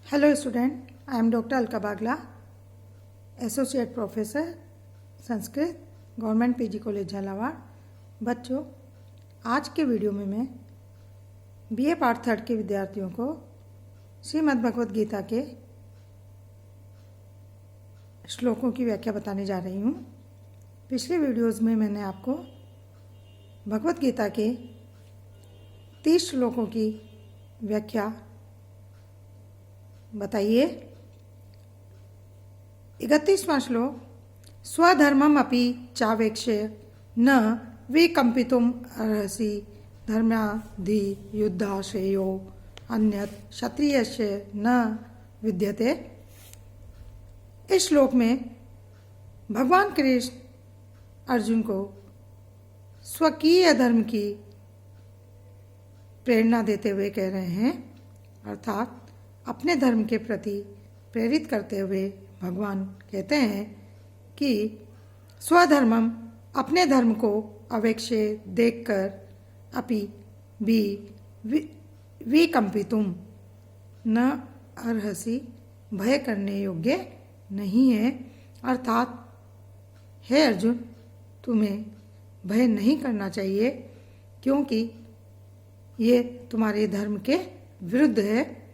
Hello student, I am doctor Alka Bagla, associate professor Sanskrit, government PG college Jhalawar. बच्चों, आज के video में मैं बीए पार्ट 3 के विद्यार्थियों को श्रीमद् भगवद गीता के श्लोकों की व्याख्या बताने जा रही हूँ। पिछले वीडियोज़ में मैंने आपको भगवद गीता के 30 श्लोकों की व्याख्या बताइए। 31वां श्लोक, स्वधर्मम अपि चावेक्ष्य न विकम्पितुम अर्हसि धर्माधि युद्धाश्रेयो अन्यत् क्षत्रियस्य न विद्यते। इस श्लोक में भगवान कृष्ण अर्जुन को स्वकीय धर्म की प्रेरणा देते हुए कह रहे हैं, अर्थात अपने धर्म के प्रति प्रेरित करते हुए भगवान कहते हैं कि स्वधर्मम, अपने धर्म को अवेक्ष्य देखकर, अपि भी विकम्पितुम, न अर्हसि, भय करने योग्य नहीं है। अर्थात हे अर्जुन, तुम्हें भय नहीं करना चाहिए क्योंकि ये तुम्हारे धर्म के विरुद्ध है।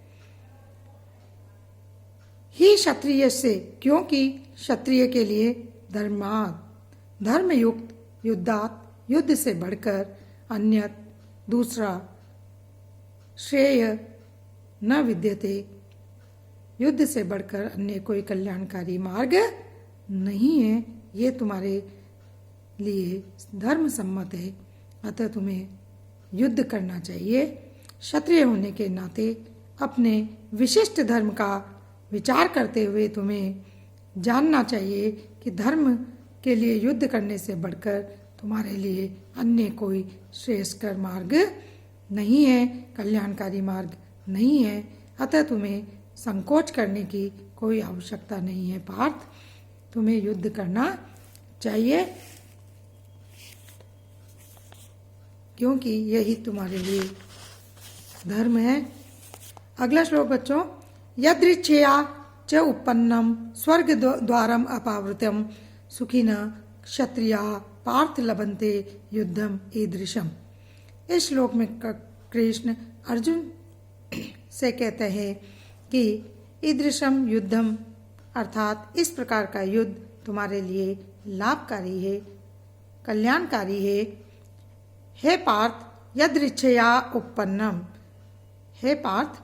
ही क्षत्रिय से, क्योंकि क्षत्रिय के लिए धर्मयुक्त युद्धात, युद्ध से बढ़कर, अन्यत, दूसरा, श्रेय न विद्यते, युद्ध से बढ़कर अन्य कोई कल्याणकारी मार्ग नहीं है। ये तुम्हारे लिए धर्म सम्मत है, अतः तुम्हें युद्ध करना चाहिए। क्षत्रिय होने के नाते अपने विशिष्ट धर्म का विचार करते हुए तुम्हें जानना चाहिए कि धर्म के लिए युद्ध करने से बढ़कर तुम्हारे लिए अन्य कोई श्रेयस्कर मार्ग नहीं है, कल्याणकारी मार्ग नहीं है। अतः तुम्हें संकोच करने की कोई आवश्यकता नहीं है पार्थ, तुम्हें युद्ध करना चाहिए क्योंकि यही तुम्हारे लिए धर्म है। अगला श्लोक बच्चों, यदृच्छया च उपन्नम स्वर्ग द्वारम अपावृतम सुखिन क्षत्रिया पार्थ लभन्ते युद्धम ईदृशम। इस श्लोक में कृष्ण अर्जुन से कहते हैं कि ईदृशम युद्धम, अर्थात इस प्रकार का युद्ध तुम्हारे लिए लाभकारी है, कल्याणकारी है। हे पार्थ, यदृच्छया उपन्नम, हे पार्थ,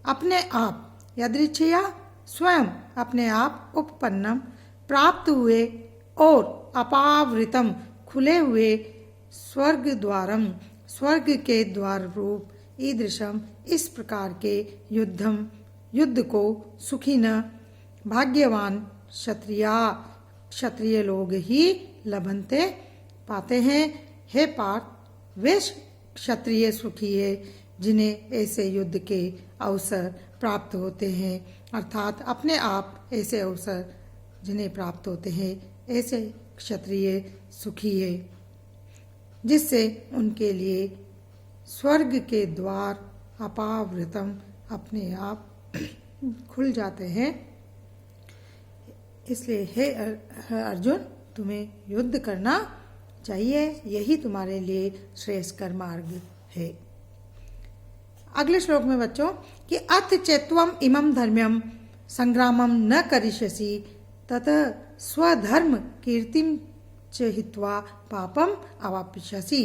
अपने आप, यदृच्छया स्वयं, अपने आप, उपपन्नम, प्राप्त हुए, और अपावृतम, खुले हुए, स्वर्ग द्वारम, स्वर्ग के द्वार रूप, ईदृशम, इस प्रकार के युद्ध को, सुखिन, भाग्यवान, क्षत्रिय लोग ही लभन्ते, पाते हैं। हे पार्थ, वे क्षत्रिय सुखी है जिन्हें ऐसे युद्ध के अवसर प्राप्त होते हैं, अर्थात अपने आप ऐसे अवसर जिन्हें प्राप्त होते हैं, ऐसे क्षत्रिय सुखी है जिससे उनके लिए स्वर्ग के द्वार अपावृतम, अपने आप खुल जाते हैं। इसलिए हे अर्जुन, तुम्हें युद्ध करना चाहिए, यही तुम्हारे लिए श्रेयस्कर मार्ग है। अगले श्लोक में बच्चों कि अथ चेत्वम इमं धर्म्यम संग्रामम न करिष्यसि तत स्वधर्म कीर्तिम च हित्वा पापम अवाप्स्यसि।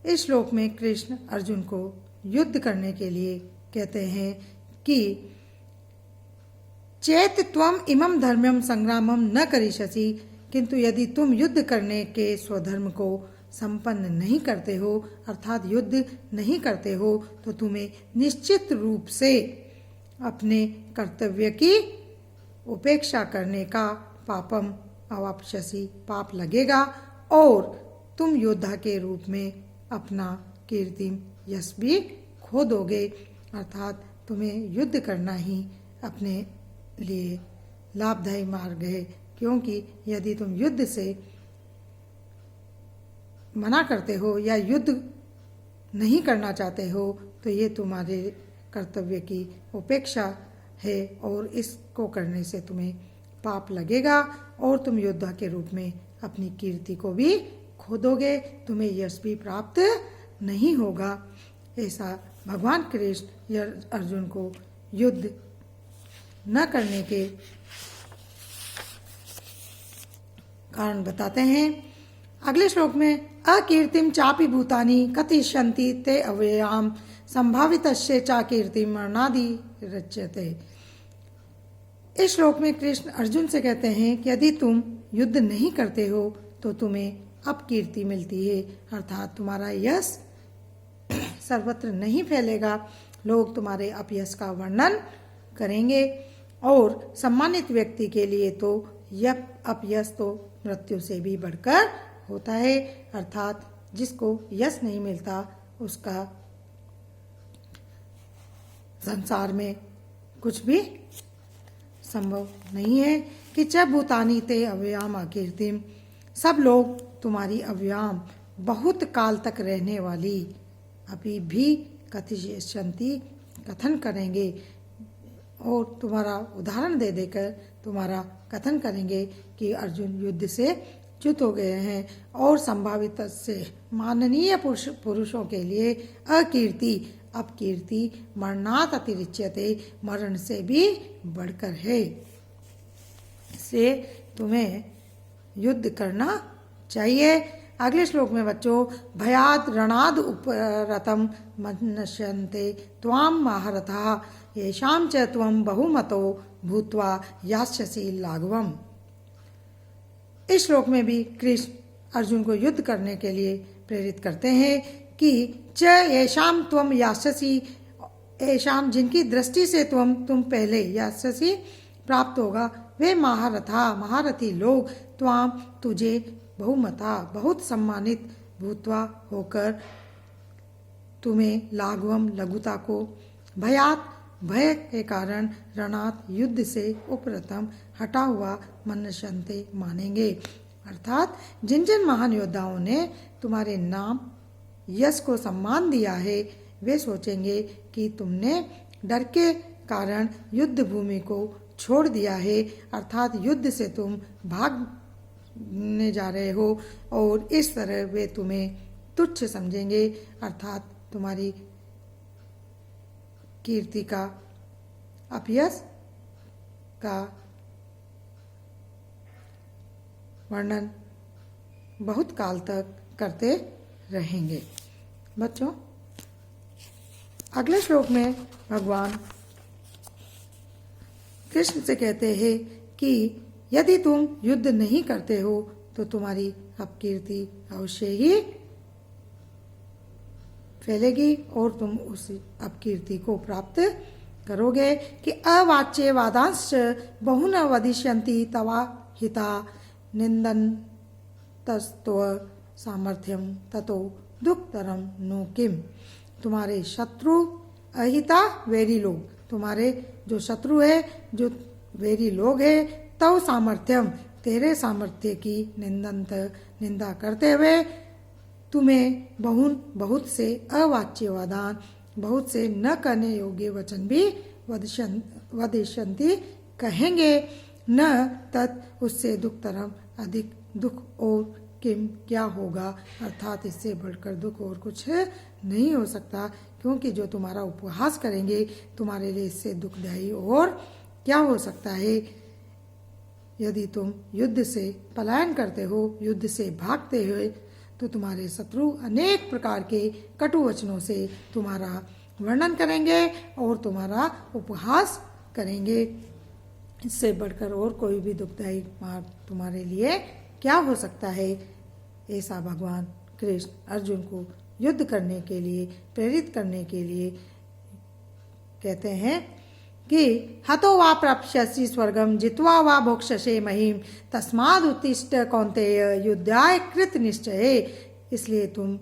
इस श्लोक में कृष्ण अर्जुन को युद्ध करने के लिए कहते हैं कि चेत त्वम इमं धर्म्यम संग्रामम न करिष्यसि, किंतु यदि तुम युद्ध करने के स्वधर्म को संपन्न नहीं करते हो, अर्थात युद्ध नहीं करते हो, तो तुम्हें निश्चित रूप से अपने कर्तव्य की उपेक्षा करने का पापम अवाप्स्यसि, पाप लगेगा, और तुम योद्धा के रूप में अपना कीर्तिम, यश भी खो दोगे। अर्थात तुम्हें युद्ध करना ही अपने लिए लाभदायी मार्ग है, क्योंकि यदि तुम युद्ध से मना करते हो या युद्ध नहीं करना चाहते हो तो ये तुम्हारे कर्तव्य की उपेक्षा है और इसको करने से तुम्हें पाप लगेगा और तुम योद्धा के रूप में अपनी कीर्ति को भी खो दोगे, तुम्हें यश भी प्राप्त नहीं होगा। ऐसा भगवान कृष्ण अर्जुन को युद्ध न करने के कारण बताते हैं। अगले श्लोक में अकीर्तिम चापि भूतानि कथिष्यन्ति ते अव्ययाम संभावितस्य चा कीर्तिम मरणादि रच्यते। इस श्लोक में कृष्ण अर्जुन से कहते हैं कि यदि तुम युद्ध नहीं करते हो तो तुम्हें अपकीर्ति मिलती है, अर्थात तुम्हारा यश सर्वत्र नहीं फैलेगा, लोग तुम्हारे अपयश का वर्णन करेंगे और सम्मानित व्यक्ति के लिए तो यह अपयश तो मृत्यु से भी बढ़कर होता है, अर्थात जिसको यश नहीं मिलता उसका संसार में कुछ भी संभव नहीं है। कि च भूतानि ते अव्ययाम अकीर्तिम, सब लोग तुम्हारी अव्ययाम बहुत काल तक रहने वाली अभी भी कथिष्यन्ति कथन करेंगे और तुम्हारा उदाहरण दे देकर तुम्हारा कथन करेंगे कि अर्जुन युद्ध से च्युत हो गए हैं और संभावित से माननीय पुरुषों के लिए अकीर्ति अपकीर्ति मरणात् अतिरिच्यते, मरण से भी बढ़कर है। इससे तुम्हें युद्ध करना चाहिए। अगले श्लोक में बच्चों भयाद रणाद उपरतम मनश्यन्ते त्वाम महारथा येषां च त्वं बहुमतो भूत्वा यास्यसि लाघवम्। इस श्लोक में भी कृष्ण अर्जुन को युद्ध करने के लिए प्रेरित करते हैं कि च येषां त्वं यास्यसि, येषां जिनकी दृष्टि से तुम पहले यास्यसि प्राप्त होगा, वे महारथा महारथी लोग त्वाम तुझे बहुमता बहुत सम्मानित भूत्वा होकर तुम्हें लाघवम लघुता को भयात भय के कारण रणात युद्ध से उपरतम हटा हुआ मनश्यन्ते मानेंगे, अर्थात जिन जिन महान योद्धाओं ने तुम्हारे नाम यश को सम्मान दिया है वे सोचेंगे कि तुमने डर के कारण युद्ध भूमि को छोड़ दिया है, अर्थात युद्ध से तुम भागने जा रहे हो और इस तरह वे तुम्हें तुच्छ समझेंगे, अर्थात तुम्हारी कीर्ति का अपयश का वर्णन बहुत काल तक करते रहेंगे। बच्चों अगले श्लोक में भगवान कृष्ण से कहते हैं कि यदि तुम युद्ध नहीं करते हो तो तुम्हारी अपकीर्ति अवश्य ही फैलेगी और तुम उस अपकीर्ति को प्राप्त करोगे। कि अवाच्य वादांश बहुन वदिष्यन्ति तवा हिता निंदन्तस्त्व सामर्थ्यम ततो दुःखतरम नु किम। तुम्हारे शत्रु अहिता वैरी लोग, तुम्हारे जो शत्रु है जो वैरी लोग है, तव सामर्थ्यम तेरे सामर्थ्य की निंदा करते हुए तुम्हें बहुत से अवाच्य वादान बहुत से न करने योग्य वचन भी वदिष्यन्ति कहेंगे, न तत् उससे दुःखतरम अधिक दुख और किम क्या होगा, अर्थात इससे बढ़कर दुख और कुछ नहीं हो सकता, क्योंकि जो तुम्हारा उपहास करेंगे तुम्हारे लिए इससे दुखदायी और क्या हो सकता है। यदि तुम युद्ध से पलायन करते हो, युद्ध से भागते हुए, तो तुम्हारे शत्रु अनेक प्रकार के कटु वचनों से तुम्हारा वर्णन करेंगे और तुम्हारा उपहास करेंगे। इससे बढ़कर और कोई भी दुखदायी मार्ग तुम्हारे लिए क्या हो सकता है। ऐसा भगवान कृष्ण अर्जुन को युद्ध करने के लिए प्रेरित करने के लिए कहते हैं कि हतो वा प्राप्स्यसि स्वर्गम जित्वा वा भोक्ष्यसे महीम तस्माद् उत्तिष्ठ कौन्तेय युद्धाय कृत निश्चय। इसलिए तुम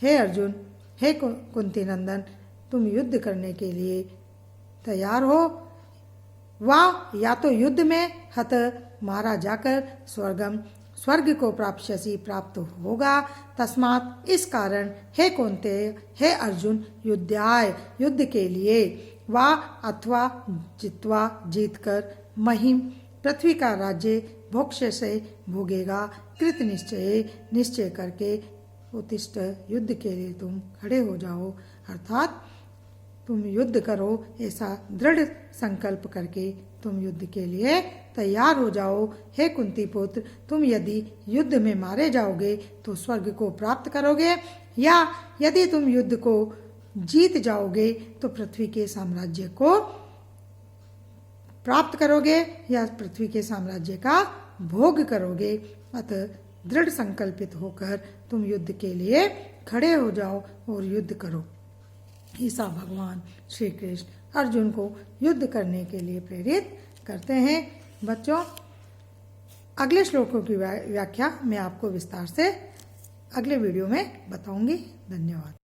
हे अर्जुन, हे कुंती नंदन, तुम युद्ध करने के लिए तैयार हो, या तो युद्ध में हत मारा जाकर स्वर्ग को प्राप्स्यसि प्राप्त होगा। तस्मात् इस कारण हे कौन्तेय, हे अर्जुन, युद्धाय युद्ध के लिए, वा अथवा जित्वा जीतकर, महिम पृथ्वी का राज्य भोक्ष्य से भोगेगा। कृत निश्चय निश्चय करके, उत्तिष्ठ युद्ध के लिए तुम खड़े हो जाओ, अर्थात तुम युद्ध करो, ऐसा दृढ़ संकल्प करके तुम युद्ध के लिए तैयार हो जाओ। हे कुंती पुत्र, तुम यदि युद्ध में मारे जाओगे तो स्वर्ग को प्राप्त करोगे, या यदि तुम युद्ध को जीत जाओगे तो पृथ्वी के साम्राज्य को प्राप्त करोगे या पृथ्वी के साम्राज्य का भोग करोगे। अतः दृढ़ संकल्पित होकर तुम युद्ध के लिए खड़े हो जाओ और युद्ध करो। ऐसा भगवान श्री कृष्ण अर्जुन को युद्ध करने के लिए प्रेरित करते हैं। बच्चों, अगले श्लोकों की व्याख्या मैं आपको विस्तार से अगले वीडियो में बताऊंगी। धन्यवाद।